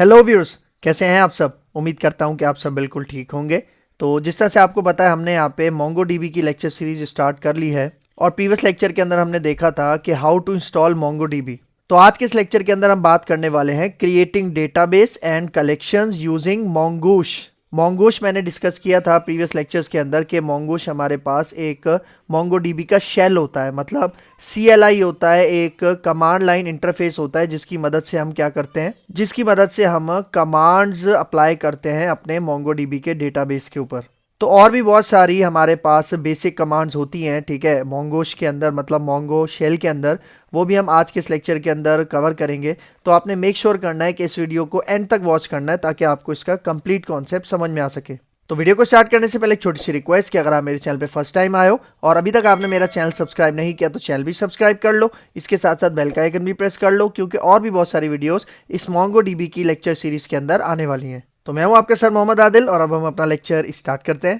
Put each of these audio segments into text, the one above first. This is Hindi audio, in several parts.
हेलो व्यूअर्स, कैसे हैं आप सब। उम्मीद करता हूं कि आप सब बिल्कुल ठीक होंगे। तो जिस तरह से आपको पता है, हमने यहाँ पे मोंगोडीबी की लेक्चर सीरीज स्टार्ट कर ली है और प्रीवियस लेक्चर के अंदर हमने देखा था कि हाउ टू इंस्टॉल मोंगोडीबी। तो आज के इस लेक्चर के अंदर हम बात करने वाले हैं creating database and collections using Mongoose. Mongoose मैंने डिस्कस किया था प्रीवियस लेक्चर्स के अंदर कि मोंगूश हमारे पास एक मोंगोडीबी का शेल होता है, मतलब CLI होता है, एक कमांड लाइन इंटरफेस होता है जिसकी मदद से हम क्या करते हैं, जिसकी मदद से हम कमांड्स अप्लाई करते हैं अपने मोंगोडीबी के डेटाबेस के ऊपर। तो और भी बहुत सारी हमारे पास बेसिक कमांड्स होती हैं, ठीक है, मोंगोश के अंदर, मतलब मोंगो शेल के अंदर। वो भी हम आज के इस लेक्चर के अंदर कवर करेंगे। तो आपने मेक श्योर करना है कि इस वीडियो को एंड तक वॉच करना है ताकि आपको इसका कंप्लीट कॉन्सेप्ट समझ में आ सके। तो वीडियो को स्टार्ट करने से पहले एक छोटी सी रिक्वेस्ट कि अगर आप मेरे चैनल पे फर्स्ट टाइम आए हो और अभी तक आपने मेरा चैनल सब्सक्राइब नहीं किया तो चैनल भी सब्सक्राइब कर लो। इसके साथ साथ बेल का आइकन भी प्रेस कर लो, क्योंकि और भी बहुत सारी वीडियोस इस मोंगोडीबी की लेक्चर सीरीज के अंदर आने वाली हैं। तो मैं हूं आपका सर मोहम्मद आदिल और अब हम अपना लेक्चर स्टार्ट करते हैं।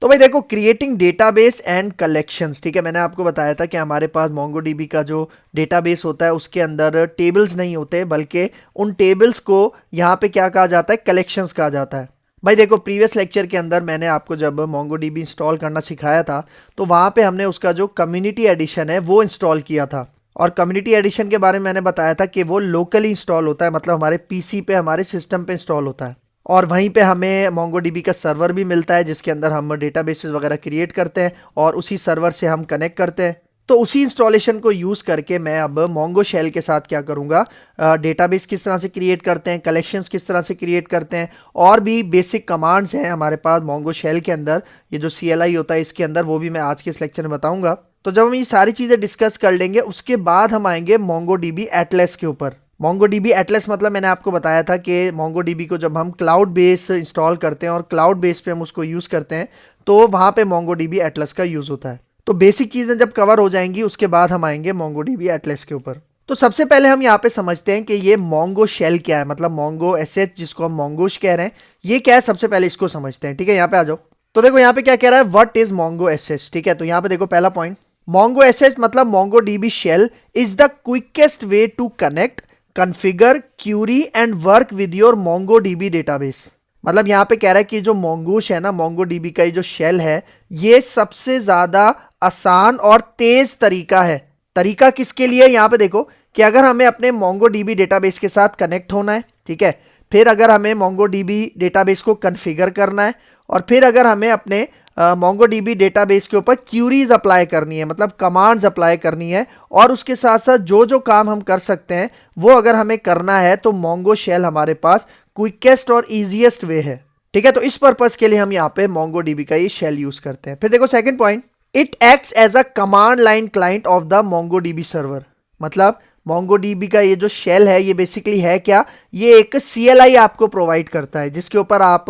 तो भाई देखो, क्रिएटिंग डेटाबेस एंड कलेक्शंस, ठीक है, मैंने आपको बताया था कि हमारे पास मोंगोडीबी का जो डेटाबेस होता है उसके अंदर टेबल्स नहीं होते, बल्कि उन टेबल्स को यहाँ पे क्या कहा जाता है, कलेक्शंस कहा जाता है। भाई देखो, प्रीवियस लेक्चर के अंदर मैंने आपको जब मोंगोडीबी इंस्टॉल करना सिखाया था तो वहाँ पे हमने उसका जो कम्युनिटी एडिशन है वो इंस्टॉल किया था। और कम्युनिटी एडिशन के बारे में मैंने बताया था कि वो लोकली इंस्टॉल होता है, मतलब हमारे PC पे, हमारे सिस्टम पे इंस्टॉल होता है। और वहीं पे हमें मोंगोडीबी का सर्वर भी मिलता है जिसके अंदर हम डेटाबेसेस वगैरह क्रिएट करते हैं और उसी सर्वर से हम कनेक्ट करते हैं। तो उसी इंस्टॉलेशन को यूज़ करके मैं अब मोंगो शेल के साथ क्या करूँगा, डेटाबेस किस तरह से क्रिएट करते हैं, कलेक्शंस किस तरह से क्रिएट करते हैं, और भी बेसिक कमांड्स हैं हमारे पास मोंगो शेल के अंदर, ये जो CLI होता है इसके अंदर, वो भी मैं आज के इस लेक्चर में बताऊँगा। तो जब हम ये सारी चीज़ें डिस्कस कर लेंगे उसके बाद हम आएंगे मोंगोडीबी एटलस के ऊपर। मोंगोडीबी एटलस मतलब मैंने आपको बताया था कि मोंगोडीबी को जब हम क्लाउड बेस इंस्टॉल करते हैं और क्लाउड बेस पे हम उसको यूज़ करते हैं तो वहाँ पे मोंगोडीबी एटलस का यूज़ होता है। तो बेसिक चीज़ें जब कवर हो जाएंगी उसके बाद हम आएंगे मोंगोडीबी एटलस के ऊपर। तो सबसे पहले हम यहाँ पे समझते हैं कि ये मोंगो शेल क्या है, मतलब मोंगो एसएच जिसको हम मोंगोश कह रहे हैं, ये क्या है, सबसे पहले इसको समझते हैं। ठीक है, यहाँ पे आ जाओ। तो देखो यहाँ पे क्या कह रहा है, व्हाट इज मोंगो एसएच। ठीक है, तो यहाँ पे देखो पहला पॉइंट, मोंगो एसएच मतलब MongoDB shell is the quickest way to connect, configure, query and work with your MongoDB database. मतलब यहाँ पे कह रहा है कि जो मोंगूश है ना, मोंगोडीबी का ये जो शेल है, ये सबसे ज्यादा आसान और तेज तरीका है। तरीका किसके लिए, यहाँ पे देखो कि अगर हमें अपने मोंगोडीबी डेटाबेस के साथ कनेक्ट होना है, ठीक है, फिर अगर हमें मोंगोडीबी डेटाबेस को कॉन्फ़िगर करना है, और फिर अगर हमें अपने मोंगोडीबी डेटाबेस के ऊपर क्यूरीज अप्लाई करनी है, मतलब कमांड्स अप्लाई करनी है, और उसके साथ साथ जो जो काम हम कर सकते हैं वो अगर हमें करना है, तो मोंगो शेल हमारे पास क्विकेस्ट और इजीएस्ट वे है। ठीक है, तो इस पर्पस के लिए हम यहाँ पे मोंगोडीबी का ये शेल यूज करते हैं। फिर देखो second point, it acts as a command line client of the MongoDB server. मतलब मोंगोडीबी का ये जो शेल है ये बेसिकली है क्या, ये एक CLI आपको प्रोवाइड करता है जिसके ऊपर आप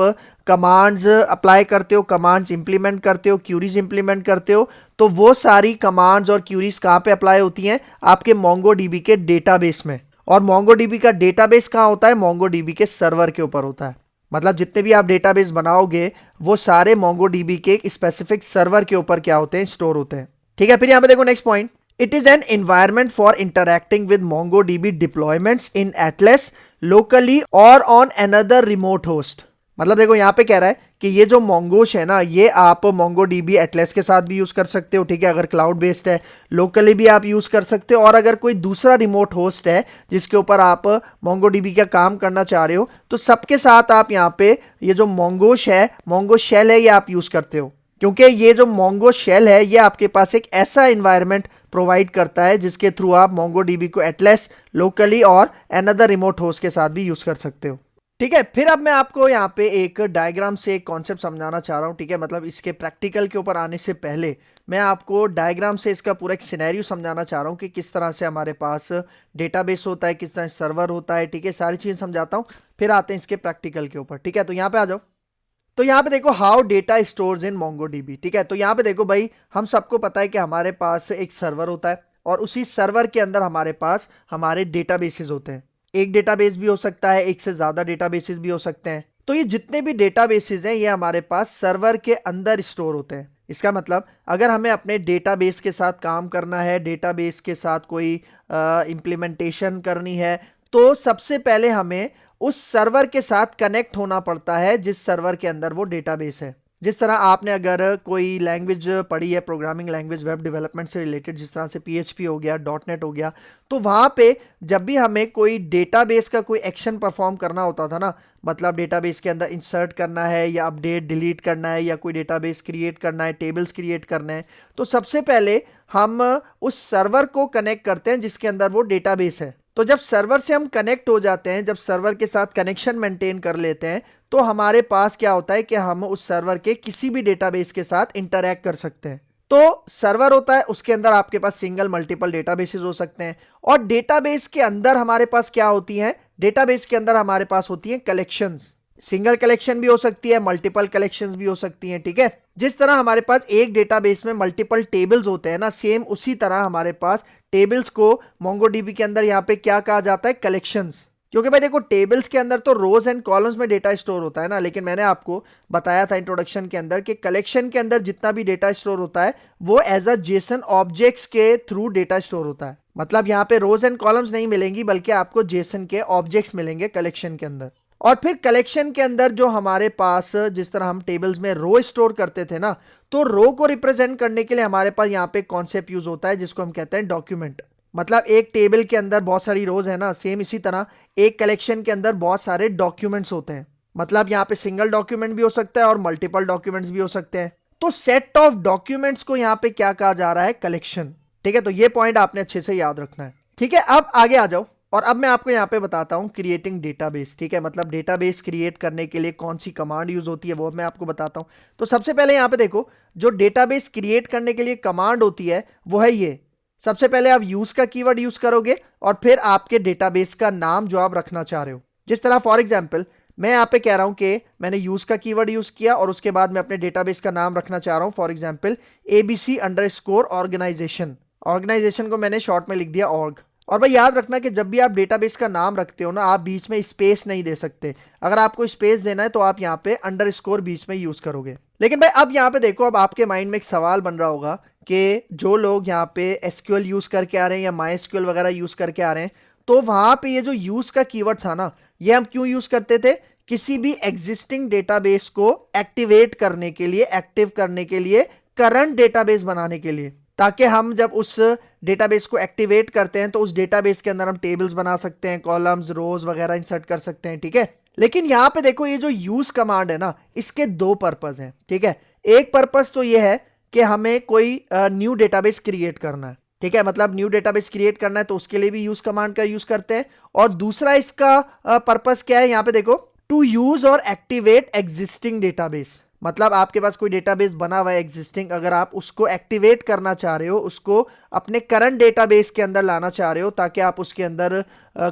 कमांड्स अप्लाई करते हो, कमांड्स इंप्लीमेंट करते हो, क्यूरीज इंप्लीमेंट करते हो। तो वो सारी कमांड्स और क्यूरीज कहाँ पे अप्लाई होती हैं, आपके मोंगोडीबी के डेटाबेस में। और मोंगोडीबी का डेटाबेस कहाँ होता है, मोंगोडीबी के सर्वर के ऊपर होता है। मतलब जितने भी आप डेटाबेस बनाओगे वो सारे मोंगोडीबी के एक स्पेसिफिक सर्वर के ऊपर क्या होते हैं, स्टोर होते हैं। ठीक है, फिर यहाँ पे देखो next point, it is an environment for interacting with MongoDB deployments in Atlas locally और ऑन अनदर रिमोट होस्ट। मतलब देखो यहाँ पे कह रहा है कि ये जो मोंगोश है ना, ये आप मोंगोडीबी एटलस के साथ भी यूज कर सकते हो, ठीक है, अगर क्लाउड बेस्ड है, लोकली भी आप यूज कर सकते हो, और अगर कोई दूसरा रिमोट होस्ट है जिसके ऊपर आप मोंगोडीबी का काम करना चाह रहे हो, तो सबके साथ आप यहाँ पे ये जो मोंगोश है, मोंगो शेल है, ये आप यूज करते हो। क्योंकि ये जो मोंगो शेल है ये आपके पास एक ऐसा एनवायरनमेंट प्रोवाइड करता है जिसके थ्रू आप मोंगोडीबी को एटलस लोकली और अनदर रिमोट होस्ट के साथ भी यूज कर सकते हो। ठीक है, फिर अब मैं आपको यहाँ पे एक डायग्राम से एक कॉन्सेप्ट समझाना चाह रहा हूँ। ठीक है, मतलब इसके प्रैक्टिकल के ऊपर आने से पहले मैं आपको डायग्राम से इसका पूरा एक सिनेरियो समझाना चाह रहा हूँ कि किस तरह से हमारे पास डेटाबेस होता है, किस तरह सर्वर होता है। ठीक है, सारी चीज़ें समझाता हूँ, फिर आते हैं इसके प्रैक्टिकल के ऊपर। ठीक है, तो यहाँ पे आ जाओ। तो यहाँ पे देखो how data stores in MongoDB. ठीक है, तो यहाँ पे देखो भाई, हम सबको पता है कि हमारे पास एक सर्वर होता है और उसी सर्वर के अंदर हमारे पास हमारे डेटाबेसेस होते हैं। एक डेटाबेस भी हो सकता है, एक से ज्यादा डेटाबेसेस भी हो सकते हैं। तो ये जितने भी डेटाबेसेस हैं ये हमारे पास सर्वर के अंदर स्टोर होते हैं। इसका मतलब अगर हमें अपने डेटाबेस के साथ काम करना है, डेटाबेस के साथ कोई इम्प्लीमेंटेशन करनी है, तो सबसे पहले हमें उस सर्वर के साथ कनेक्ट होना पड़ता है जिस सर्वर के अंदर वो डेटाबेस है। जिस तरह आपने अगर कोई लैंग्वेज पढ़ी है, प्रोग्रामिंग लैंग्वेज वेब डेवलपमेंट से रिलेटेड, जिस तरह से PHP हो गया, .NET हो गया, तो वहाँ पे जब भी हमें कोई डेटाबेस का कोई एक्शन परफॉर्म करना होता था ना, मतलब डेटाबेस के अंदर इंसर्ट करना है या अपडेट डिलीट करना है या कोई डेटाबेस क्रिएट करना है, टेबल्स क्रिएट करना है, तो सबसे पहले हम उस सर्वर को कनेक्ट करते हैं जिसके अंदर वो डेटाबेस है। तो जब सर्वर से हम कनेक्ट हो जाते हैं, जब सर्वर के साथ कनेक्शन मेंटेन कर लेते हैं, तो हमारे पास क्या होता है कि हम उस सर्वर के किसी भी डेटाबेस के साथ इंटरैक्ट कर सकते हैं। तो सर्वर होता है, उसके अंदर आपके पास सिंगल मल्टीपल डेटाबेसेस हो सकते हैं, और डेटाबेस के अंदर हमारे पास क्या होती हैं, डेटाबेस के अंदर हमारे पास होती हैं कलेक्शंस। सिंगल कलेक्शन भी हो सकती है, मल्टीपल कलेक्शंस भी हो सकती हैं, ठीक है। जिस तरह हमारे पास एक डेटाबेस में मल्टीपल टेबल्स होते हैं ना, सेम उसी तरह हमारे पास टेबल्स को MongoDB के अंदर यहाँ पे क्या कहा जाता है, कलेक्शंस। क्योंकि भाई देखो, टेबल्स के अंदर तो रोज एंड कॉलम्स में डेटा स्टोर होता है ना, लेकिन मैंने आपको बताया था इंट्रोडक्शन के अंदर कि कलेक्शन के अंदर जितना भी डेटा स्टोर होता है वो एज अ जेसन ऑब्जेक्ट्स के थ्रू डेटा स्टोर होता है। मतलब यहाँ पे रोज एंड कॉलम्स नहीं मिलेंगी, बल्कि आपको जेसन के ऑब्जेक्ट्स मिलेंगे कलेक्शन के अंदर। और फिर कलेक्शन के अंदर जो हमारे पास, जिस तरह हम टेबल्स में रो स्टोर करते थे ना, तो रो को रिप्रेजेंट करने के लिए हमारे पास यहाँ पे कॉन्सेप्ट यूज होता है जिसको हम कहते हैं डॉक्यूमेंट। मतलब एक टेबल के अंदर बहुत सारी रोज है ना, सेम इसी तरह एक कलेक्शन के अंदर बहुत सारे डॉक्यूमेंट्स होते हैं। मतलब यहाँ पे सिंगल डॉक्यूमेंट भी हो सकता है और मल्टीपल डॉक्यूमेंट्स भी हो सकते हैं। तो सेट ऑफ डॉक्यूमेंट्स को यहाँ पे क्या कहा जा रहा है, कलेक्शन। ठीक है, तो ये पॉइंट आपने अच्छे से याद रखना है। ठीक है, अब आगे आ जाओ, और अब मैं आपको यहाँ पे बताता हूँ क्रिएटिंग डेटाबेस। ठीक है, मतलब डेटाबेस क्रिएट करने के लिए कौन सी कमांड यूज होती है वो मैं आपको बताता हूँ। तो सबसे पहले यहाँ पे देखो, जो डेटाबेस क्रिएट करने के लिए कमांड होती है वो है ये। सबसे पहले आप यूज का कीवर्ड यूज करोगे और फिर आपके डेटाबेस का नाम जो आप रखना चाह रहे हो। जिस तरह फॉर एग्जांपल मैं यहाँ पे कह रहा हूं कि मैंने यूज का कीवर्ड यूज किया और उसके बाद मैं अपने डेटाबेस का नाम रखना चाह रहा हूं, फॉर एग्जांपल ABC_ऑर्गेनाइजेशन। ऑर्गेनाइजेशन को मैंने शॉर्ट में लिख दिया ऑर्ग। और भाई याद रखना कि जब भी आप डेटाबेस का नाम रखते हो ना, आप बीच में स्पेस नहीं दे सकते। अगर आपको स्पेस देना है तो आप यहाँ पे अंडरस्कोर बीच में यूज करोगे। लेकिन भाई अब यहाँ पे देखो, अब आपके माइंड में एक सवाल बन रहा होगा कि जो लोग यहाँ पे SQL यूज करके आ रहे हैं या MySQL वगैरह यूज करके आ रहे हैं, तो वहां पे ये जो यूज का कीवर्ड था ना, ये हम क्यों यूज करते थे, किसी भी एग्जिस्टिंग डेटाबेस को एक्टिवेट करने के लिए, एक्टिव करने के लिए, करंट डेटाबेस बनाने के लिए, ताकि हम जब उस डेटाबेस को एक्टिवेट करते हैं तो उस डेटाबेस के अंदर हम टेबल्स बना सकते हैं, कॉलम्स, रोज वगैरह इंसर्ट कर सकते हैं। ठीक है, लेकिन यहां पे देखो, ये जो यूज कमांड है ना, इसके दो पर्पस हैं। ठीक है, एक पर्पस तो ये है कि हमें कोई न्यू डेटाबेस क्रिएट करना है। ठीक है, मतलब न्यू डेटाबेस क्रिएट करना है तो उसके लिए भी यूज कमांड का यूज करते हैं। और दूसरा इसका पर्पस क्या है, यहां पे देखो, टू यूज और एक्टिवेट एग्जिस्टिंग डेटाबेस। मतलब आपके पास कोई डेटाबेस बना हुआ है एग्जिस्टिंग, अगर आप उसको एक्टिवेट करना चाह रहे हो, उसको अपने करंट डेटाबेस के अंदर लाना चाह रहे हो ताकि आप उसके अंदर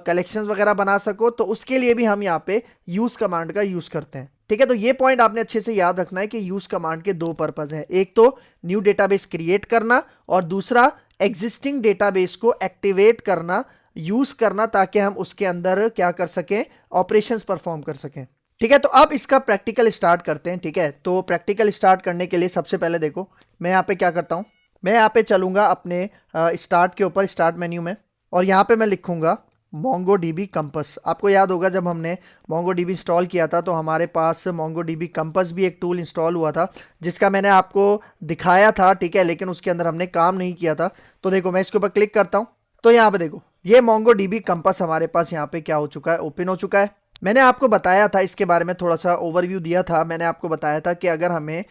कलेक्शंस वगैरह बना सको, तो उसके लिए भी हम यहाँ पे यूज कमांड का यूज करते हैं। ठीक है, तो ये पॉइंट आपने अच्छे से याद रखना है कि यूज कमांड के दो पर्पस हैं, एक तो न्यू डेटाबेस क्रिएट करना और दूसरा एग्जिस्टिंग डेटाबेस को एक्टिवेट करना, यूज करना, ताकि हम उसके अंदर क्या कर सकें, ऑपरेशंस परफॉर्म कर सकें। ठीक है, तो अब इसका प्रैक्टिकल स्टार्ट करते हैं। ठीक है, तो प्रैक्टिकल स्टार्ट करने के लिए सबसे पहले देखो, मैं यहाँ पे क्या करता हूँ, मैं यहाँ पे चलूंगा अपने स्टार्ट के ऊपर, स्टार्ट मेन्यू में, और यहाँ पे मैं लिखूंगा MongoDB कंपस। आपको याद होगा जब हमने MongoDB इंस्टॉल किया था तो हमारे पास MongoDB कंपस भी एक टूल इंस्टॉल हुआ था जिसका मैंने आपको दिखाया था। ठीक है, लेकिन उसके अंदर हमने काम नहीं किया था। तो देखो, मैं इसके ऊपर क्लिक करता हूँ तो यहाँ पे देखो, ये MongoDB कंपस हमारे पास यहाँ पे क्या हो चुका है, ओपन हो चुका है। मैंने आपको बताया था, इसके बारे में थोड़ा सा ओवरव्यू दिया था। मैंने आपको बताया था कि अगर हमें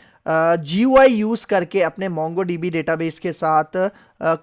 GUI यूज़ करके अपने MongoDB डेटाबेस के साथ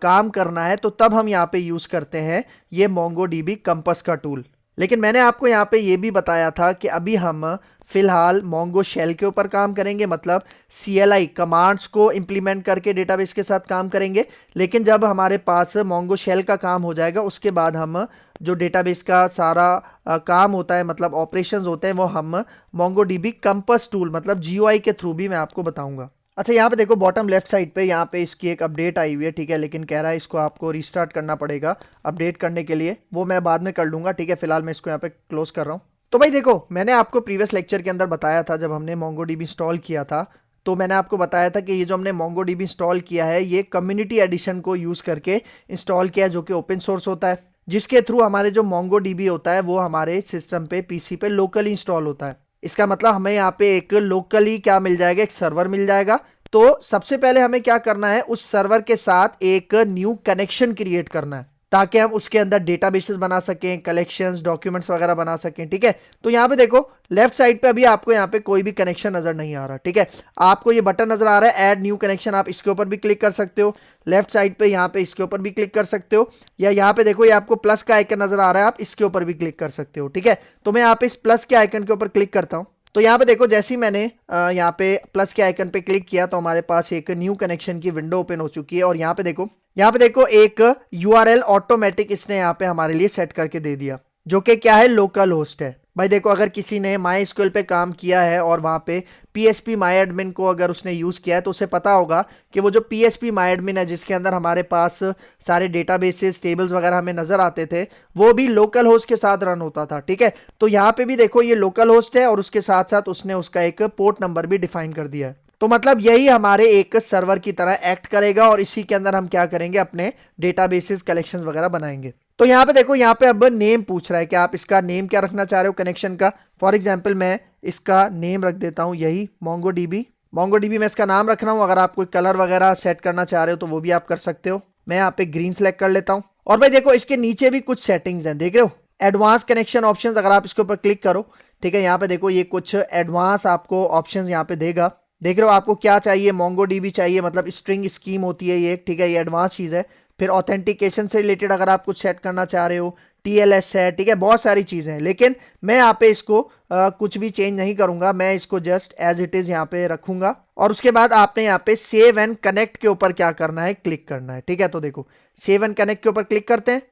काम करना है तो तब हम यहाँ पे यूज़ करते हैं ये MongoDB कंपस का टूल। लेकिन मैंने आपको यहाँ पे ये भी बताया था कि अभी हम फिलहाल Mongo शेल के ऊपर काम करेंगे, मतलब CLI कमांड्स को इंप्लीमेंट करके डेटाबेस के साथ काम करेंगे। लेकिन जब हमारे पास Mongo शेल का काम हो जाएगा, उसके बाद हम जो डेटाबेस का सारा काम होता है, मतलब ऑपरेशंस होते हैं, वो हम MongoDB कंपस टूल मतलब GUI के थ्रू भी मैं आपको बताऊंगा। अच्छा, यहाँ पे देखो बॉटम लेफ्ट साइड पे यहाँ पे इसकी एक अपडेट आई हुई है। ठीक है, लेकिन कह रहा है इसको आपको रीस्टार्ट करना पड़ेगा अपडेट करने के लिए, वो मैं बाद में कर लूँगा। ठीक है, फिलहाल मैं इसको यहाँ पे क्लोज कर रहा हूँ। तो भाई देखो, मैंने आपको प्रीवियस लेक्चर के अंदर बताया था जब हमने MongoDB इंस्टॉल किया था तो मैंने आपको बताया था कि ये जो हमने MongoDB इंस्टॉल किया है ये कम्युनिटी एडिशन को यूज़ करके इंस्टॉल किया है, जो कि ओपन सोर्स होता है, जिसके थ्रू हमारे जो MongoDB होता है वो हमारे सिस्टम पे पीसी पे लोकली इंस्टॉल होता है। इसका मतलब हमें यहाँ पे एक लोकली क्या मिल जाएगा, एक सर्वर मिल जाएगा। तो सबसे पहले हमें क्या करना है, उस सर्वर के साथ एक न्यू कनेक्शन क्रिएट करना है ताकि हम उसके अंदर डेटाबेसेस बना सकें, कलेक्शंस, डॉक्यूमेंट्स वगैरह बना सकें। ठीक है, तो यहाँ पे देखो लेफ्ट साइड पे अभी आपको यहाँ पे कोई भी कनेक्शन नजर नहीं आ रहा। ठीक है, आपको ये बटन नजर आ रहा है ऐड न्यू कनेक्शन, आप इसके ऊपर भी क्लिक कर सकते हो। लेफ्ट साइड पे यहाँ पे इसके ऊपर भी क्लिक कर सकते हो, या यहाँ पे देखो ये आपको प्लस का आइकन नजर आ रहा है, आप इसके ऊपर भी क्लिक कर सकते हो। ठीक है, तो मैं यहाँ पे इस प्लस के आइकन के ऊपर क्लिक करता हूँ। तो यहाँ पे देखो जैसे ही मैंने यहाँ पे प्लस के आइकन पे क्लिक किया तो हमारे पास एक न्यू कनेक्शन की विंडो ओपन हो चुकी है। और यहाँ पे देखो एक URL ऑटोमेटिक इसने यहाँ पे हमारे लिए सेट करके दे दिया, जो कि क्या है, लोकल होस्ट है। भाई देखो अगर किसी ने MySQL पे काम किया है और वहां पे PHP MyAdmin को अगर उसने यूज किया है तो उसे पता होगा कि वो जो PHP MyAdmin है जिसके अंदर हमारे पास सारे डेटाबेसेस, टेबल्स वगैरह हमें नजर आते थे, वो भी लोकल होस्ट के साथ रन होता था। ठीक है, तो यहाँ पे भी देखो ये लोकल होस्ट है और उसके साथ साथ उसने उसका एक पोर्ट नंबर भी डिफाइन कर दिया है। तो मतलब यही हमारे एक सर्वर की तरह एक्ट करेगा और इसी के अंदर हम क्या करेंगे, अपने डेटाबेसेस, कलेक्शंस वगैरह बनाएंगे। तो यहाँ पे देखो यहाँ पे अब नेम पूछ रहा है कि आप इसका नेम क्या रखना चाह रहे हो कनेक्शन का। फॉर एग्जांपल मैं इसका नेम रख देता हूँ यही MongoDB मैं इसका नाम रख रहा हूँ। अगर आप कोई कलर वगैरह सेट करना चाह रहे हो तो वो भी आप कर सकते हो। मैं यहाँ पे ग्रीन सेलेक्ट कर लेता हूँ। और भाई देखो इसके नीचे भी कुछ सेटिंग्स हैं, देख रहे हो, एडवांस कनेक्शन ऑप्शंस। अगर आप इसके ऊपर क्लिक करो, ठीक है, यहाँ पे देखो ये कुछ एडवांस आपको ऑप्शंस यहाँ पे देगा। देख रहे हो आपको क्या चाहिए, MongoDB चाहिए, मतलब स्ट्रिंग स्कीम होती है ये। ठीक है, ये एडवांस चीज़ है। फिर ऑथेंटिकेशन से रिलेटेड अगर आप कुछ सेट करना चाह रहे हो, TLS है। ठीक है, बहुत सारी चीज़ें हैं, लेकिन मैं यहाँ पे इसको कुछ भी चेंज नहीं करूंगा। मैं इसको जस्ट एज इट इज़ यहाँ पे रखूंगा। और उसके बाद आपने यहाँ पे सेव एंड कनेक्ट के ऊपर क्या करना है, क्लिक करना है। ठीक है, तो देखो सेव एंड कनेक्ट के ऊपर क्लिक करते हैं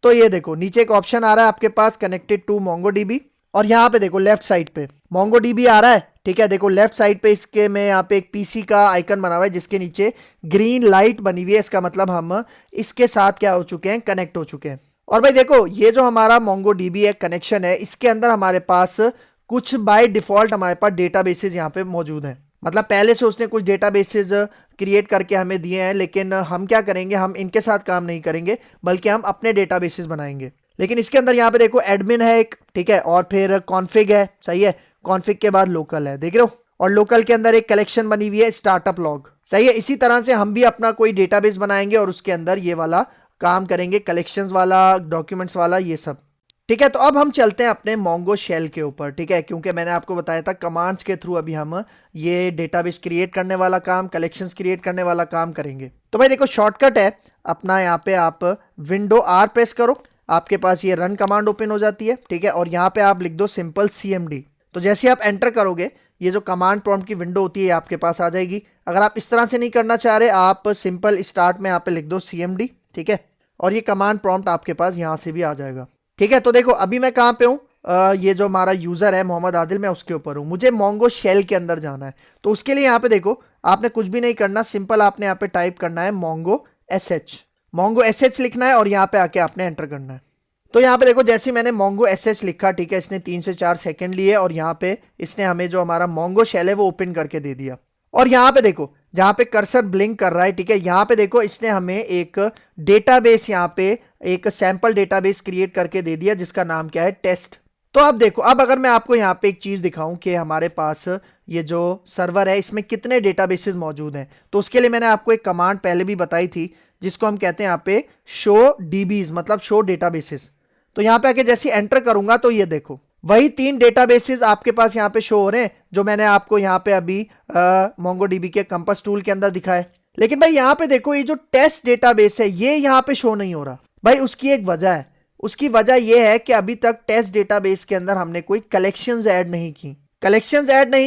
तो ये देखो नीचे एक ऑप्शन आ रहा है आपके पास, कनेक्टेड टू MongoDB। और यहाँ पे देखो लेफ्ट साइड पे MongoDB आ रहा है। ठीक है, देखो लेफ्ट साइड पे इसके में यहाँ पे एक पीसी का आइकन बना हुआ है जिसके नीचे ग्रीन लाइट बनी हुई है। इसका मतलब हम इसके साथ क्या हो चुके हैं, कनेक्ट हो चुके हैं। और भाई देखो ये जो हमारा MongoDB एक कनेक्शन है, इसके अंदर हमारे पास कुछ बाय डिफॉल्ट हमारे पास डेटाबेसेस यहाँ पे मौजूद हैं। मतलब पहले से उसने कुछ डेटाबेसेस क्रिएट करके हमें दिए हैं, लेकिन हम क्या करेंगे, हम इनके साथ काम नहीं करेंगे बल्कि हम अपने डेटाबेसेस बनाएंगे। लेकिन इसके अंदर यहाँ पे देखो एडमिन है एक, ठीक है, और फिर कॉन्फिग है, सही है, कॉन्फिग के बाद लोकल है, देख रहे हो, और लोकल के अंदर एक कलेक्शन बनी हुई है स्टार्टअप लॉग, सही है। इसी तरह से हम भी अपना कोई डेटाबेस बनाएंगे और उसके अंदर ये वाला काम करेंगे, कलेक्शंस वाला, डॉक्यूमेंट्स वाला, ये सब। ठीक है, तो अब हम चलते हैं अपने मोंगो शेल के ऊपर। ठीक है, क्योंकि मैंने आपको बताया था कमांड्स के थ्रू अभी हम ये डेटाबेस क्रिएट करने वाला काम, कलेक्शंस क्रिएट करने वाला काम करेंगे। तो भाई देखो शॉर्टकट है अपना, यहाँ पे आप विंडो R प्रेस करो, आपके पास ये रन कमांड ओपन हो जाती है। ठीक है, और यहाँ पे आप लिख दो सिंपल CMD। तो जैसे आप एंटर करोगे ये जो कमांड प्रॉम्प्ट की विंडो होती है आपके पास आ जाएगी। अगर आप इस तरह से नहीं करना चाह रहे, आप सिंपल स्टार्ट में यहाँ पे लिख दो CMD। ठीक है, और ये कमांड प्रॉम्प्ट आपके पास यहाँ से भी आ जाएगा। ठीक है, तो देखो अभी मैं कहाँ पे हूँ, ये जो हमारा यूजर है मोहम्मद आदिल, मैं उसके ऊपर हूँ। मुझे मोंगो शेल के अंदर जाना है, तो उसके लिए यहाँ पे देखो आपने कुछ भी नहीं करना, सिंपल आपने यहाँ पे टाइप करना है मोंगो SH लिखना है और यहाँ पे आके आपने एंटर करना है। तो यहाँ पे देखो जैसे मैंने मोंगो SH लिखा, ठीक है, इसने 3 से 4 सेकंड लिए और यहाँ पे इसने हमें जो हमारा मोंगो शेल है वो ओपन करके दे दिया। और यहाँ पे देखो जहाँ पे कर्सर ब्लिंक कर रहा है, ठीक है, यहाँ पे देखो इसने हमें एक डेटाबेस, यहाँ पे एक सैंपल डेटाबेस क्रिएट करके दे दिया जिसका नाम क्या है, टेस्ट। तो अब देखो, अब अगर मैं आपको यहाँ पे एक चीज दिखाऊं कि हमारे पास ये जो सर्वर है इसमें कितने डेटाबेसेस मौजूद हैं, तो उसके लिए मैंने आपको एक कमांड पहले भी बताई थी जिसको हम कहते हैं यहाँ पे शो DBs, मतलब शो डेटाबेसेस। तो यहाँ पे आके जैसे एंटर करूंगा तो ये देखो वही 3 डेटाबेसेस आपके पास यहाँ पे शो हो रहे हैं जो मैंने आपको यहाँ पे अभी MongoDB के कंपास टूल के अंदर दिखाए। लेकिन भाई यहाँ पे देखो ये जो टेस्ट डेटाबेस है ये यहाँ पे शो नहीं हो रहा। भाई उसकी एक वजह है, उसकी वजह यह है कि अभी तक टेस्ट डेटाबेस के अंदर हमने कोई कलेक्शंस ऐड नहीं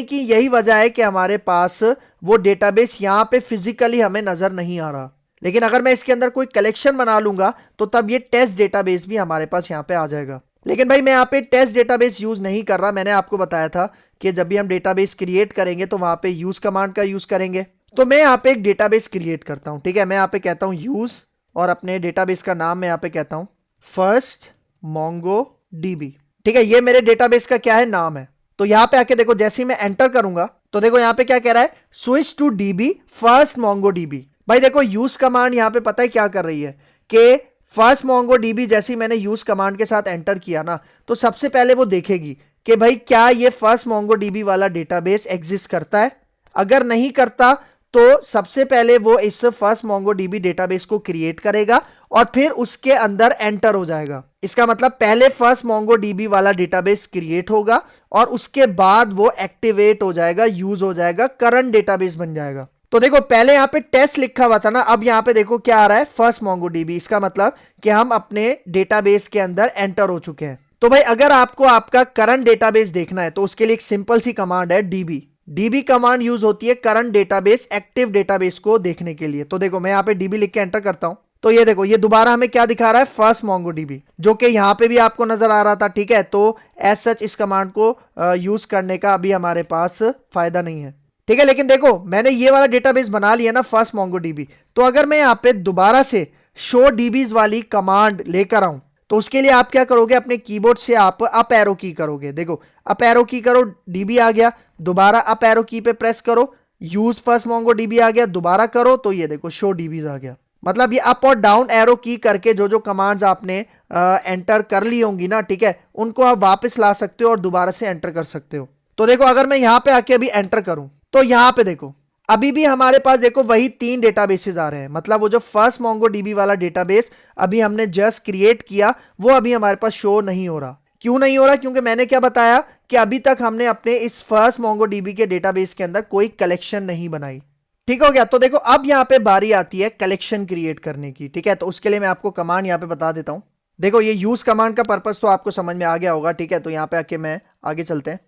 की। यही वजह है कि हमारे पास वो डेटाबेस यहाँ पे फिजिकली हमें नजर नहीं आ रहा। लेकिन अगर मैं इसके अंदर कोई कलेक्शन बना लूंगा तो तब ये टेस्ट डेटाबेस भी हमारे पास यहाँ पे आ जाएगा। लेकिन भाई मैं यहाँ पे टेस्ट डेटाबेस यूज नहीं कर रहा। मैंने आपको बताया था कि जब भी हम डेटाबेस क्रिएट करेंगे तो वहां पे यूज कमांड का यूज करेंगे। तो मैं यहाँ पे एक डेटाबेस क्रिएट करता हूँ। ठीक है, मैं यहाँ पे कहता हूँ यूज और अपने डेटाबेस का नाम मैं यहाँ पे कहता हूँ फर्स्ट MongoDB। ठीक है, ये मेरे डेटाबेस का क्या है, नाम है। तो यहाँ पे आके देखो जैसे ही मैं एंटर करूंगा तो देखो यहाँ पे क्या कह रहा है, switch to DB first Mongo DB. भाई देखो यूज कमांड यहाँ पे पता है क्या कर रही है कि फर्स्ट मोंगो डीबी जैसे ही मैंने यूज कमांड के साथ एंटर किया ना, तो सबसे पहले वो देखेगी कि भाई क्या ये फर्स्ट मोंगो डीबी वाला डेटाबेस एग्जिस्ट करता है। अगर नहीं करता तो सबसे पहले वो इस फर्स्ट मोंगो डीबी डेटाबेस को क्रिएट करेगा और फिर उसके अंदर एंटर हो जाएगा। इसका मतलब पहले फर्स्ट मोंगो डीबी वाला डेटाबेस क्रिएट होगा और उसके बाद वो एक्टिवेट हो जाएगा, यूज हो जाएगा, करंट डेटाबेस बन जाएगा। तो देखो पहले यहाँ पे टेस्ट लिखा हुआ था ना, अब यहाँ पे देखो क्या आ रहा है, फर्स्ट मोंगो डीबी। इसका मतलब कि हम अपने डेटाबेस के अंदर एंटर हो चुके हैं। तो भाई अगर आपको आपका करंट डेटाबेस देखना है तो उसके लिए एक सिंपल सी कमांड है डीबी। डीबी कमांड यूज होती है करंट डेटाबेस, एक्टिव डेटाबेस को देखने के लिए। तो देखो मैं यहाँ पे डीबी लिख के एंटर करता हूं, तो ये देखो ये दोबारा हमें क्या दिखा रहा है, फर्स्ट मोंगो डीबी, जो कि यहाँ पे भी आपको नजर आ रहा था। ठीक है, तो एज सच इस कमांड को यूज करने का अभी हमारे पास फायदा नहीं है। ठीक है, लेकिन देखो मैंने ये वाला डेटाबेस बना लिया ना फर्स्ट मोंगो डीबी, तो अगर मैं यहाँ पे दोबारा से शो डीबीज वाली कमांड लेकर आऊं तो उसके लिए आप क्या करोगे, अपने कीबोर्ड से आप अप एरो की करोगे। देखो अप एरो की करो, डीबी आ गया, दोबारा अप एरो की पे प्रेस करो, यूज फर्स्ट मोंगो डीबी आ गया, दोबारा करो तो ये देखो शो डीबीज आ गया। मतलब ये अप और डाउन एरो की करके जो जो कमांड्स आपने एंटर कर ली होंगी ना, ठीक है, उनको आप वापस ला सकते हो और दोबारा से एंटर कर सकते हो। तो देखो अगर मैं यहाँ पे आके अभी एंटर करूं तो यहाँ पे देखो अभी भी हमारे पास देखो वही 3 डेटाबेसेस आ रहे हैं। मतलब वो जो फर्स्ट मोंगो डीबी वाला डेटाबेस अभी हमने जस्ट क्रिएट किया वो अभी हमारे पास शो नहीं हो रहा। क्यों नहीं हो रहा? क्योंकि मैंने क्या बताया कि अभी तक हमने अपने इस फर्स्ट मोंगो डीबी के डेटाबेस के अंदर कोई कलेक्शन नहीं बनाई। ठीक हो गया। तो देखो अब यहाँ पे बारी आती है कलेक्शन क्रिएट करने की। ठीक है, तो उसके लिए मैं आपको कमांड यहाँ पे बता देता हूँ। देखो ये यूज कमांड का पर्पस तो आपको समझ में आ गया होगा। ठीक है, तो यहाँ पे आके मैं आगे चलते हैं।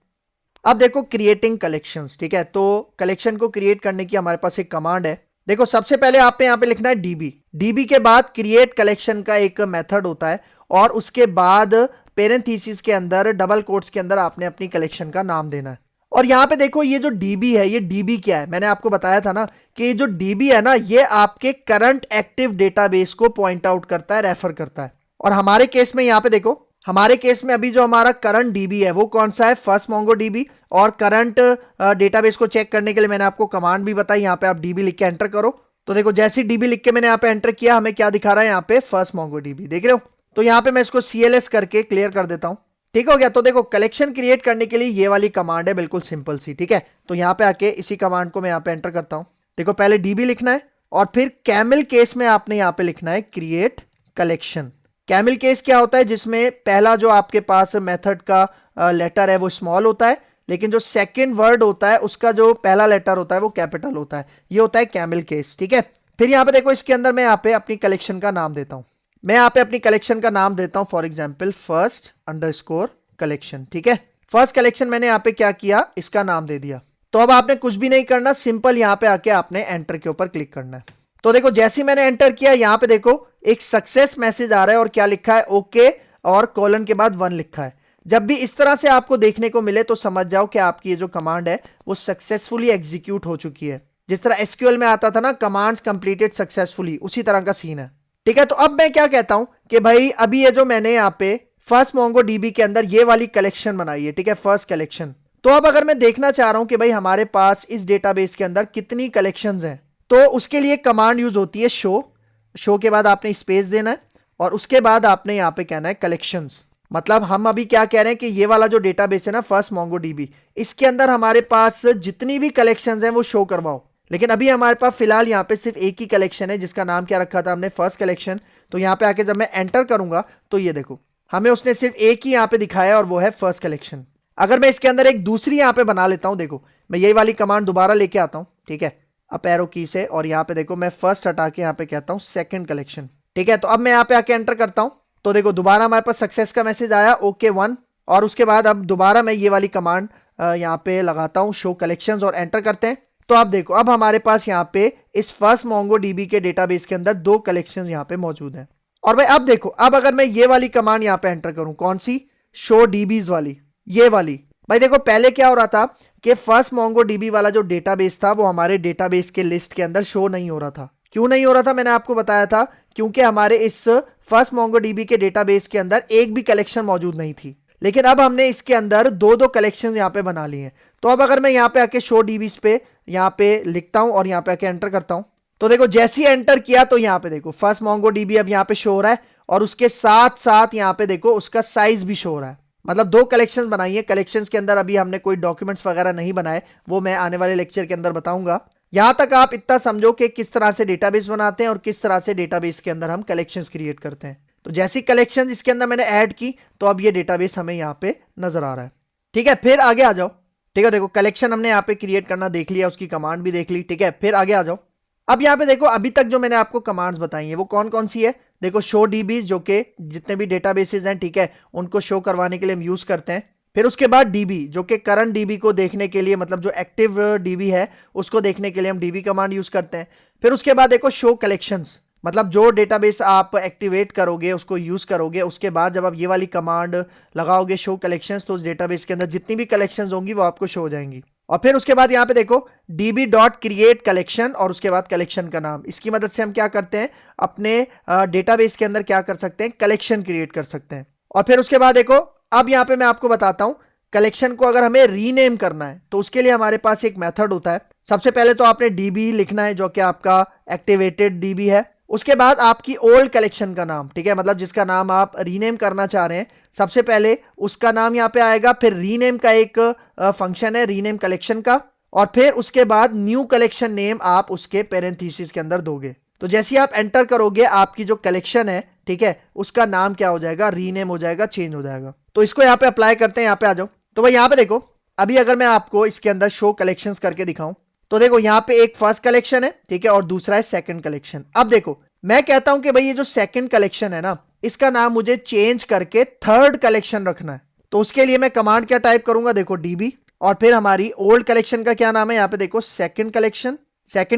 अब देखो क्रिएटिंग कलेक्शंस। ठीक है, तो कलेक्शन को क्रिएट करने की हमारे पास एक कमांड है। देखो सबसे पहले आपने यहाँ पे लिखना है डीबी। डीबी के बाद क्रिएट कलेक्शन का एक मेथड होता है और उसके बाद पेरेंथीसिस के अंदर डबल कोट्स के अंदर आपने अपनी कलेक्शन का नाम देना है। और यहाँ पे देखो ये जो डीबी है, ये डीबी क्या है, मैंने आपको बताया था ना कि ये जो डीबी है ना, ये आपके करंट एक्टिव डेटाबेस को पॉइंट आउट करता है, रेफर करता है। और हमारे केस में यहाँ पे देखो, हमारे केस में अभी जो हमारा करंट डीबी है वो कौन सा है, फर्स्ट मोंगो डीबी। और करंट डेटाबेस को चेक करने के लिए मैंने आपको कमांड भी बताई। यहाँ पे आप डीबी लिख के एंटर करो। तो देखो जैसे डीबी लिख के मैंने यहाँ पे एंटर किया, हमें क्या दिखा रहा है यहाँ पे, फर्स्ट मोंगो डीबी। देख रहे हो? तो यहाँ पे मैं इसको CLS करके क्लियर कर देता हूँ। ठीक हो गया। तो देखो कलेक्शन क्रिएट करने के लिए ये वाली कमांड है, बिल्कुल सिंपल सी। ठीक है, तो यहाँ पे आके इसी कमांड को मैं यहाँ पे एंटर करता हूँ। देखो पहले डीबी लिखना है और फिर कैमल केस में आपने यहाँ पे लिखना है क्रिएट कलेक्शन। कैमल केस क्या होता है, जिसमें पहला जो आपके पास मेथड का लेटर है वो स्मॉल होता है, लेकिन जो सेकंड वर्ड होता है उसका जो पहला लेटर होता है वो कैपिटल होता है। ये होता है कैमल केस। ठीक है, फिर यहाँ पे देखो इसके अंदर मैं यहाँ पे अपनी कलेक्शन का नाम देता हूँ। मैं यहाँ पे अपनी कलेक्शन का नाम देता हूँ for example first underscore collection. ठीक है, फर्स्ट कलेक्शन मैंने यहाँ पे क्या किया, इसका नाम दे दिया। तो अब आपने कुछ भी नहीं करना, सिंपल यहाँ पे आके आपने एंटर के ऊपर क्लिक करना है। तो देखो जैसे मैंने एंटर किया, यहाँ पे देखो एक सक्सेस मैसेज आ रहा है और क्या लिखा है, ओके, और कॉलन के बाद 1 लिखा है। जब भी इस तरह से आपको देखने को मिले तो समझ जाओ कि आपकी ये जो कमांड है वो सक्सेसफुली एग्जीक्यूट हो चुकी है। जिस तरह SQL में आता था ना, कमांड्स कंप्लीटेड सक्सेसफुली, उसी तरह का सीन है। ठीक है, तो अब मैं क्या कहता हूं कि भाई अभी ये जो मैंने यहाँ पे फर्स्ट मोंगो डीबी के अंदर ये वाली कलेक्शन बनाई है, ठीक है, फर्स्ट कलेक्शन। तो अब अगर मैं देखना चाह रहा हूं कि भाई हमारे पास इस डेटाबेस के अंदर कितनी कलेक्शंस हैं, तो उसके लिए कमांड यूज होती है शो। शो के बाद आपने स्पेस देना है और उसके बाद आपने यहाँ पे कहना है कलेक्शंस। मतलब हम अभी क्या कह रहे हैं कि ये वाला जो डेटाबेस है ना फर्स्ट मोंगो डीबी, इसके अंदर हमारे पास जितनी भी कलेक्शंस हैं वो शो करवाओ। लेकिन अभी हमारे पास फिलहाल यहाँ पे सिर्फ एक ही कलेक्शन है जिसका नाम क्या रखा था हमने, फर्स्ट कलेक्शन। तो यहाँ पे आके जब मैं एंटर करूंगा तो ये देखो हमें उसने सिर्फ एक ही यहाँ पे दिखाया और वो है फर्स्ट कलेक्शन। अगर मैं इसके अंदर एक दूसरी यहाँ पे बना लेता हूँ, देखो मैं यही वाली कमांड दोबारा लेके आता हूँ। ठीक है, अप एरो की से, और यहाँ पे देखो मैं फर्स्ट हटा के यहाँ पे कहता हूँ सेकंड कलेक्शन। ठीक है, तो अब मैं यहाँ पे आके एंटर करता हूँ तो देखो दोबारा हमारे पास सक्सेस का मैसेज आया, ओके 1। और उसके बाद अब दोबारा मैं ये वाली कमांड यहाँ पे लगाता हूँ शो कलेक्शंस और एंटर करते हैं। तो आप देखो अब हमारे पास यहाँ पे इस फर्स्ट मोंगो डीबी के डेटाबेस के अंदर 2 कलेक्शंस यहाँ पे मौजूद हैं। और भाई अब देखो, अब अगर मैं ये वाली कमांड यहाँ पे एंटर करूं, कौन सी, शो डीबीज वाली, ये वाली। भाई देखो पहले क्या हो रहा था कि फर्स्ट मोंगो डीबी वाला जो डेटाबेस था वो हमारे डेटाबेस के लिस्ट के अंदर शो नहीं हो रहा था। क्यों नहीं हो रहा था, मैंने आपको बताया था, क्योंकि हमारे इस फर्स्ट मोंगो डीबी के डेटाबेस के अंदर एक भी कलेक्शन मौजूद नहीं थी। लेकिन अब हमने इसके अंदर 2-2 कलेक्शन यहाँ पे बना ली हैं। तो अब अगर मैं यहाँ पे आके शो डीबीज पे यहाँ पे लिखता हूँ और यहाँ पे आके एंटर करता हूँ, तो देखो जैसे ही एंटर किया तो यहाँ पे देखो फर्स्ट मोंगो डीबी अब यहाँ पे शो हो रहा है और उसके साथ साथ यहाँ पे देखो उसका साइज भी शो हो रहा है। मतलब दो कलेक्शंस बनाई है। कलेक्शंस के अंदर अभी हमने कोई डॉक्यूमेंट्स वगैरह नहीं बनाए, वो मैं आने वाले लेक्चर के अंदर बताऊंगा। यहां तक आप इतना समझो कि किस तरह से डेटाबेस बनाते हैं और किस तरह से डेटाबेस के अंदर हम कलेक्शंस क्रिएट करते हैं। तो जैसी कलेक्शंस इसके अंदर मैंने ऐड की तो अब ये डेटाबेस हमें यहाँ पे नजर आ रहा है। ठीक है, फिर आगे आ जाओ। ठीक है, देखो कलेक्शन हमने यहाँ पे क्रिएट करना देख लिया, उसकी कमांड भी देख ली। ठीक है, फिर आगे आ जाओ। अब यहाँ पे देखो अभी तक जो मैंने आपको कमांड्स बताई है वो कौन कौन सी है। देखो शो डीबीज, जो कि जितने भी डेटाबेसेस हैं, ठीक है, उनको शो करवाने के लिए हम यूज करते हैं। फिर उसके बाद डीबी, जो कि करंट डीबी को देखने के लिए, मतलब जो एक्टिव डीबी है उसको देखने के लिए हम डीबी कमांड यूज करते हैं। फिर उसके बाद देखो शो कलेक्शंस, मतलब जो डेटाबेस आप एक्टिवेट करोगे उसको यूज करोगे, उसके बाद जब आप ये वाली कमांड लगाओगे शो कलेक्शंस, तो उस डेटाबेस के अंदर जितनी भी कलेक्शंस होंगी वो आपको शो हो जाएंगी। और फिर उसके बाद यहाँ पे देखो db डॉट क्रिएट कलेक्शन और उसके बाद कलेक्शन का नाम। इसकी मदद से हम क्या करते हैं, अपने डेटाबेस के अंदर क्या कर सकते हैं, कलेक्शन क्रिएट कर सकते हैं। और फिर उसके बाद देखो अब यहाँ पे मैं आपको बताता हूं, कलेक्शन को अगर हमें रीनेम करना है तो उसके लिए हमारे पास एक मेथड होता है। सबसे पहले तो आपने db लिखना है जो कि आपका एक्टिवेटेड db है। उसके बाद आपकी ओल्ड कलेक्शन का नाम, ठीक है, मतलब जिसका नाम आप रीनेम करना चाह रहे हैं, सबसे पहले उसका नाम यहाँ पे आएगा। फिर रीनेम का एक फंक्शन है रीनेम कलेक्शन का, और फिर उसके बाद न्यू कलेक्शन नेम आप उसके पेरेंथीसिस के अंदर दोगे। तो जैसे ही आप एंटर करोगे आपकी जो कलेक्शन है, ठीक है, उसका नाम क्या हो जाएगा, रीनेम हो जाएगा, चेंज हो जाएगा। तो इसको यहाँ पे अप्लाई करते हैं, यहाँ पे आ जाओ। तो भाई यहाँ पे देखो अभी अगर मैं आपको इसके अंदर शो कलेक्शंस करके दिखाऊं तो देखो यहाँ पे एक फर्स्ट कलेक्शन है, ठीक है, और दूसरा है सेकंड कलेक्शन। अब देखो मैं कहता हूं कि भाई ये जो सेकंड कलेक्शन है ना, इसका नाम मुझे चेंज करके थर्ड कलेक्शन रखना है। तो उसके लिए मैं कमांड क्या टाइप करूंगा, देखो डीबी और फिर हमारी ओल्ड कलेक्शन का क्या नाम है, यहाँ पे देखो सेकंड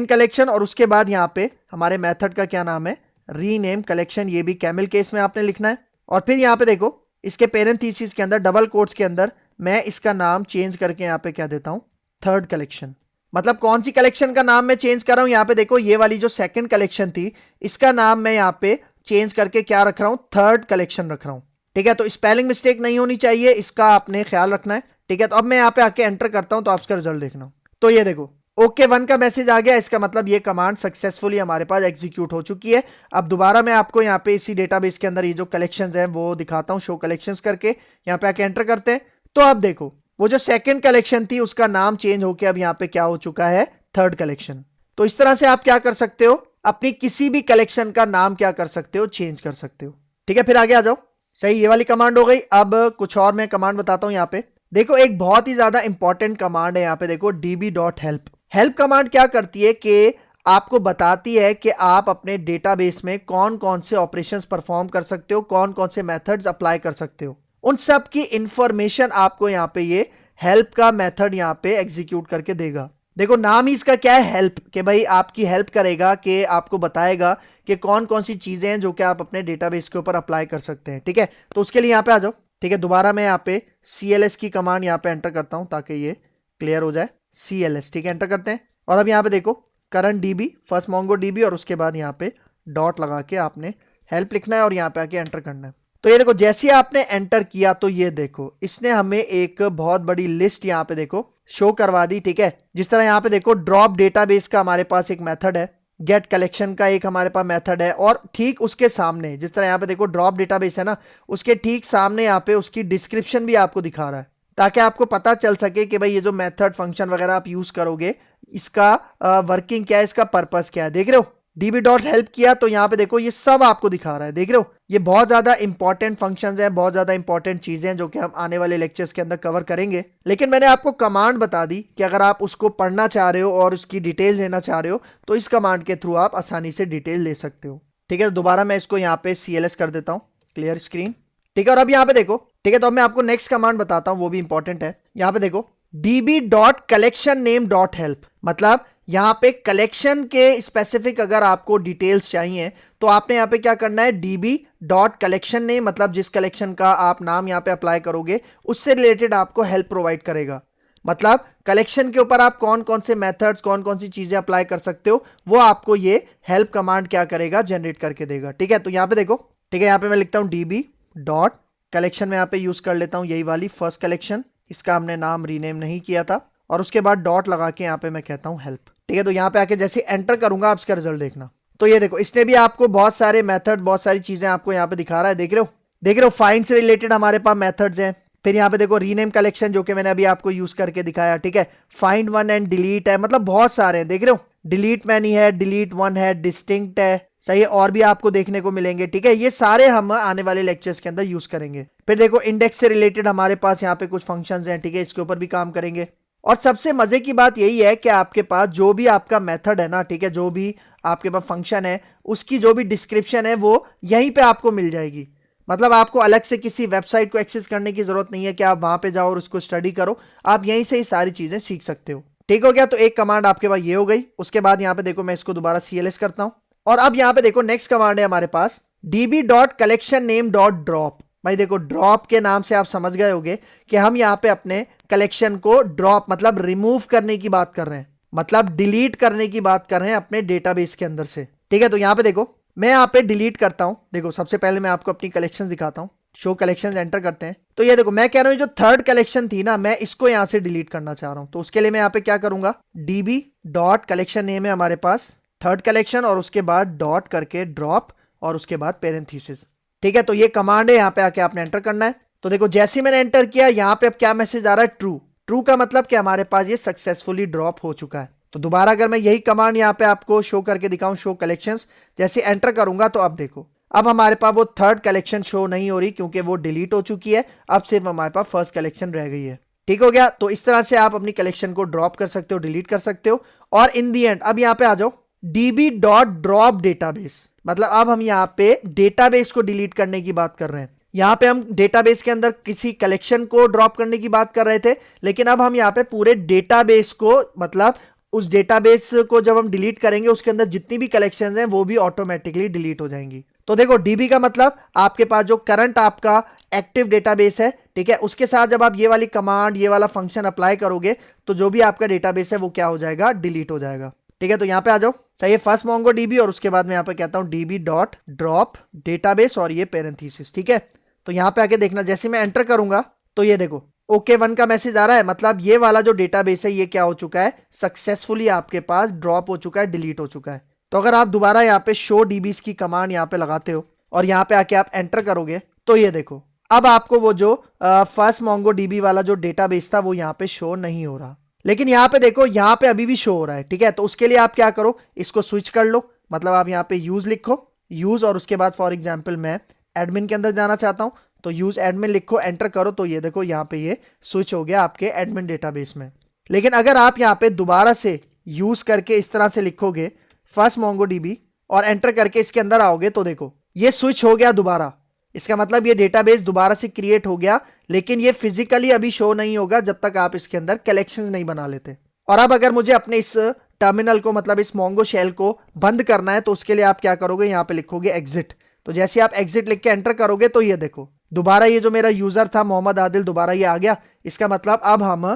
कलेक्शन और उसके बाद यहाँ पे हमारे मेथड का क्या नाम है, रीनेम कलेक्शन। ये भी कैमल केस में आपने लिखना है। और फिर यहाँ पे देखो इसके पेरेंथीसिस के अंदर डबल कोट्स के अंदर मैं इसका नाम चेंज करके यहाँ पे क्या देता हूं, थर्ड कलेक्शन। मतलब कौन सी कलेक्शन का नाम मैं चेंज कर रहा हूं, यहाँ पे देखो ये वाली जो सेकंड कलेक्शन थी इसका नाम मैं यहाँ पे चेंज करके क्या रख रहा हूं, थर्ड कलेक्शन रख रहा हूं। ठीक है, तो स्पेलिंग मिस्टेक नहीं होनी चाहिए, इसका आपने ख्याल रखना है। ठीक है, तो अब मैं यहाँ पे आके एंटर करता हूं तो आप इसका रिजल्ट देखना। तो ये देखो ओके 1 का मैसेज आ गया, इसका मतलब ये कमांड सक्सेसफुली हमारे पास एग्जीक्यूट हो चुकी है। अब दोबारा मैं आपको यहाँ पे इसी डेटाबेस के अंदर ये जो कलेक्शंस हैं वो दिखाता हूँ, शो कलेक्शंस करके। यहाँ पे आके एंटर करते हैं तो अब देखो वो जो सेकंड कलेक्शन थी उसका नाम चेंज होकर अब यहाँ पे क्या हो चुका है, थर्ड कलेक्शन। तो इस तरह से आप क्या कर सकते हो, अपनी किसी भी कलेक्शन का नाम क्या कर सकते हो, चेंज कर सकते हो। ठीक है, फिर आगे आ जाओ। सही, ये वाली कमांड हो गई। अब कुछ और मैं कमांड बताता हूं। यहाँ पे देखो एक बहुत ही ज्यादा इंपॉर्टेंट कमांड है, यहाँ पे देखो db.help। हेल्प कमांड क्या करती है कि आपको बताती है कि आप अपने डेटाबेस में कौन कौन से ऑपरेशंस परफॉर्म कर सकते हो, कौन कौन से मेथड्स अप्लाई कर सकते हो, उन सब की इंफॉर्मेशन आपको यहाँ पे ये हेल्प का मेथड यहाँ पे एग्जीक्यूट करके देगा। देखो नाम ही इसका क्या है, हेल्प, कि भाई आपकी हेल्प करेगा, कि आपको बताएगा कि कौन कौन सी चीजें हैं जो कि आप अपने डेटाबेस के ऊपर अप्लाई कर सकते हैं। ठीक है, तो उसके लिए यहाँ पे आ जाओ। ठीक है, दोबारा मैं यहाँ पे CLS की कमांड यहाँ पे एंटर करता हूँ ताकि ये क्लियर हो जाए। CLS, ठीक है, एंटर करते हैं। और अब यहाँ पे देखो current DB, first Mongo DB और उसके बाद यहाँ पे डॉट लगा के आपने हेल्प लिखना है और यहाँ पे आके एंटर करना है। तो ये देखो जैसे ही आपने एंटर किया तो ये देखो इसने हमें एक बहुत बड़ी लिस्ट यहाँ पे देखो शो करवा दी। ठीक है, जिस तरह यहाँ पे देखो ड्रॉप डेटाबेस का हमारे पास एक मेथड है, गेट कलेक्शन का एक हमारे पास मेथड है, और ठीक उसके सामने जिस तरह यहाँ पे देखो ड्रॉप डेटाबेस है ना, उसके ठीक सामने यहाँ पे उसकी डिस्क्रिप्शन भी आपको दिखा रहा है, ताकि आपको पता चल सके कि भाई ये जो मेथड फंक्शन वगैरह आप यूज करोगे इसका वर्किंग क्या है, इसका पर्पस क्या है। देख रहे हो db.help किया तो यहाँ पे देखो ये सब आपको दिखा रहा है। देख रहे हो ये बहुत ज्यादा इंपॉर्टेंट फंक्शंस हैं, बहुत ज्यादा इंपॉर्टेंट चीजें हैं जो कि हम आने वाले लेक्चर्स के अंदर कवर करेंगे। लेकिन मैंने आपको कमांड बता दी कि अगर आप उसको पढ़ना चाह रहे हो और उसकी डिटेल लेना चाह रहे हो तो इस कमांड के थ्रू आप आसानी से डिटेल ले सकते हो। ठीक है, दोबारा मैं इसको यहाँ पे CLS कर देता हूँ, क्लियर स्क्रीन। ठीक है, और अब यहाँ पे देखो, ठीक है, तो अब मैं आपको नेक्स्ट कमांड बताता हूँ, वो भी इंपॉर्टेंट है। यहाँ पे देखो db.collectionName.help, मतलब यहाँ पे कलेक्शन के स्पेसिफिक अगर आपको डिटेल्स चाहिए तो आपने यहाँ पे क्या करना है, db.collectionName, मतलब जिस कलेक्शन का आप नाम यहाँ पे अप्लाई करोगे उससे रिलेटेड आपको हेल्प प्रोवाइड करेगा। मतलब कलेक्शन के ऊपर आप कौन कौन से मेथड्स, कौन कौन सी चीजें अप्लाई कर सकते हो वो आपको ये हेल्प कमांड क्या करेगा, जनरेट करके देगा। ठीक है, तो यहाँ पे देखो, ठीक है, यहाँ पे मैं लिखता हूँ db.collection में यहाँ पे यूज कर लेता हूँ यही वाली फर्स्ट कलेक्शन, इसका हमने नाम रीनेम नहीं किया था। और उसके बाद डॉट लगा के यहाँ पे मैं कहता हूँ हेल्प। ठीक है, तो यहाँ पे आके जैसे एंटर करूंगा आप इसका रिजल्ट देखना। तो ये देखो, इसने भी आपको बहुत सारे मेथड, बहुत सारी चीजें आपको यहाँ पे दिखा रहा है, देख रहे हो, देख रहे हो। फाइंड से रिलेटेड हमारे पास मेथड्स हैं। फिर यहाँ पे देखो रीनेम कलेक्शन, जो कि मैंने अभी आपको यूज करके दिखाया। ठीक है, फाइंड वन एंड डिलीट है, मतलब बहुत सारे हैं, देख रहे हो। डिलीट मैनी है, डिलीट वन है, डिस्टिंक्ट है, सही है, और भी आपको देखने को मिलेंगे। ठीक है, ये सारे हम आने वाले लेक्चर्स के अंदर यूज करेंगे। फिर देखो इंडेक्स से रिलेटेड हमारे पास यहाँ पे कुछ फंक्शंस हैं। ठीक है, इसके ऊपर भी काम करेंगे। और सबसे मजे की बात यही है कि आपके पास जो भी आपका मेथड है ना, ठीक है, जो भी आपके पास फंक्शन है, उसकी जो भी डिस्क्रिप्शन है वो यहीं पे आपको मिल जाएगी। मतलब आपको अलग से किसी वेबसाइट को एक्सेस करने की जरूरत नहीं है कि आप वहां पे जाओ और उसको स्टडी करो, आप यहीं से ही सारी चीजें सीख सकते हो। ठीक हो गया, तो एक कमांड आपके पास ये हो गई। उसके बाद यहाँ पे देखो मैं इसको दोबारा CLS करता हूं, और अब यहाँ पे देखो नेक्स्ट कमांड है हमारे पास db.collectionName.drop। भाई देखो, ड्रॉप के नाम से आप समझ गए होंगे कि हम यहाँ पे अपने कलेक्शन को ड्रॉप मतलब रिमूव करने की बात कर रहे हैं, मतलब डिलीट करने की बात कर रहे हैं अपने डेटाबेस के अंदर से। ठीक है, तो यहाँ पे देखो मैं यहाँ पे डिलीट करता हूं। देखो सबसे पहले मैं आपको अपनी कलेक्शन दिखाता हूं। शो कलेक्शन एंटर करते हैं, तो ये देखो मैं कह रहा हूं जो थर्ड कलेक्शन थी ना, मैं इसको यहां से डिलीट करना चाह रहा हूं। तो उसके लिए मैं यहाँ पे क्या करूंगा, db.collection नेम है हमारे पास थर्ड कलेक्शन, और उसके बाद डॉट करके ड्रॉप, और उसके बाद पेरेंथीसिस। ठीक है, तो ये कमांड है, यहाँ पे आके आपने एंटर करना है। तो देखो जैसे ही मैंने एंटर किया, यहाँ पे अब क्या मैसेज आ रहा है, ट्रू। ट्रू का मतलब कि हमारे पास ये सक्सेसफुली ड्रॉप हो चुका है। तो दोबारा अगर मैं यही कमांड यहाँ पे आपको शो करके दिखाऊं, शो कलेक्शंस, जैसे एंटर करूंगा तो अब देखो, अब हमारे पास वो थर्ड कलेक्शन शो नहीं हो रही क्योंकि वो डिलीट हो चुकी है। अब सिर्फ हमारे पास फर्स्ट कलेक्शन रह गई है। ठीक हो गया, तो इस तरह से आप अपनी कलेक्शन को ड्रॉप कर सकते हो, डिलीट कर सकते हो। और इन दी एंड अब यहाँ पे आ जाओ, db.drop डेटाबेस, मतलब अब हम यहाँ पे डेटाबेस को डिलीट करने की बात कर रहे हैं। यहाँ पे हम डेटाबेस के अंदर किसी कलेक्शन को ड्रॉप करने की बात कर रहे थे, लेकिन अब हम यहाँ पे पूरे डेटाबेस को, मतलब उस डेटाबेस को जब हम डिलीट करेंगे, उसके अंदर जितनी भी कलेक्शंस हैं वो भी ऑटोमेटिकली डिलीट हो जाएंगी। तो देखो डीबी का मतलब आपके पास जो करंट आपका एक्टिव डेटाबेस है, ठीक है, उसके साथ जब आप ये वाली कमांड, ये वाला फंक्शन अप्लाई करोगे, तो जो भी आपका डेटाबेस है वो क्या हो जाएगा, डिलीट हो जाएगा। ठीक है, तो यहाँ पे आ जाओ, सही है, फर्स्ट मोंगो डीबी, और उसके बाद मैं यहाँ पे कहता हूँ db.drop डेटाबेस, और ये पेरेंथीसिस। ठीक है, तो यहाँ पे आके देखना, जैसे मैं एंटर करूंगा तो ये देखो OK1 का मैसेज आ रहा है, मतलब ये वाला जो डेटाबेस है ये क्या हो चुका है, सक्सेसफुली आपके पास ड्रॉप हो चुका है, डिलीट हो चुका है। तो अगर आप दोबारा यहाँ पे शो डीबीज की कमांड यहाँ पे लगाते हो और यहाँ पे आके आप एंटर करोगे, तो ये देखो अब आपको वो जो फर्स्ट मोंगो डीबी वाला जो डेटाबेस था वो यहाँ पे शो नहीं हो रहा, लेकिन यहाँ पे देखो यहाँ पे अभी भी शो हो रहा है। ठीक है, तो उसके लिए आप क्या करो, इसको स्विच कर लो, मतलब आप यहाँ पे यूज लिखो, यूज, और उसके बाद फॉर एग्जाम्पल मैं एडमिन के अंदर जाना चाहता हूँ, तो यूज एडमिन लिखो, एंटर करो, तो ये देखो यहाँ पे ये स्विच हो गया आपके एडमिन डेटाबेस में। लेकिन अगर आप यहाँ पे दोबारा से यूज करके इस तरह से लिखोगे फर्स्ट मोंगो डीबी और एंटर करके इसके अंदर आओगे, तो देखो ये स्विच हो गया दोबारा। इसका मतलब ये डेटाबेस दोबारा से क्रिएट हो गया, लेकिन ये फिजिकली अभी शो नहीं होगा जब तक आप इसके अंदर कलेक्शंस नहीं बना लेते। और अब अगर मुझे अपने इस टर्मिनल को, मतलब इस मोंगो शेल को बंद करना है, तो उसके लिए आप क्या करोगे, यहाँ पे लिखोगे एग्जिट। तो जैसे आप एग्जिट लिख के एंटर करोगे, तो ये देखो दोबारा ये जो मेरा यूजर था मोहम्मद आदिल, दोबारा ये आ गया। इसका मतलब अब हम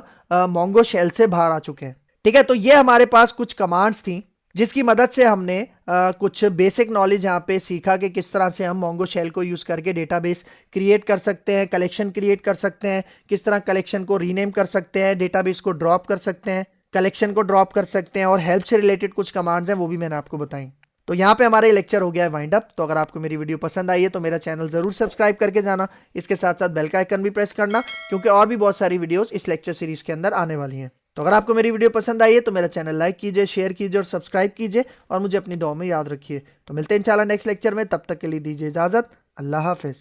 मोंगो शेल से बाहर आ चुके हैं। ठीक है, तो ये हमारे पास कुछ कमांड्स थी जिसकी मदद से हमने कुछ बेसिक नॉलेज यहाँ पे सीखा कि किस तरह से हम मोंगो शेल को यूज करके डेटाबेस क्रिएट कर सकते हैं, कलेक्शन क्रिएट कर सकते हैं, किस तरह कलेक्शन को रीनेम कर सकते हैं, डेटाबेस को ड्रॉप कर सकते हैं, कलेक्शन को ड्रॉप कर सकते हैं, और हेल्प से रिलेटेड कुछ कमांड्स हैं वो भी मैंने आपको बताई। तो यहाँ पे हमारा लेक्चर हो गया है वाइंड अप। तो अगर आपको मेरी वीडियो पसंद आई है तो मेरा चैनल जरूर सब्सक्राइब करके जाना, इसके साथ साथ बेल का आइकन भी प्रेस करना, क्योंकि और भी बहुत सारी वीडियोस इस लेक्चर सीरीज के अंदर आने वाली हैं। तो अगर आपको मेरी वीडियो पसंद आई है तो मेरा चैनल लाइक कीजिए, शेयर कीजिए और सब्सक्राइब कीजिए, और मुझे अपनी दुआ में याद रखिए। तो मिलते हैं इंशाल्लाह नेक्स्ट लेक्चर में, तब तक के लिए दीजिए इजाजत। अल्लाह हाफिज।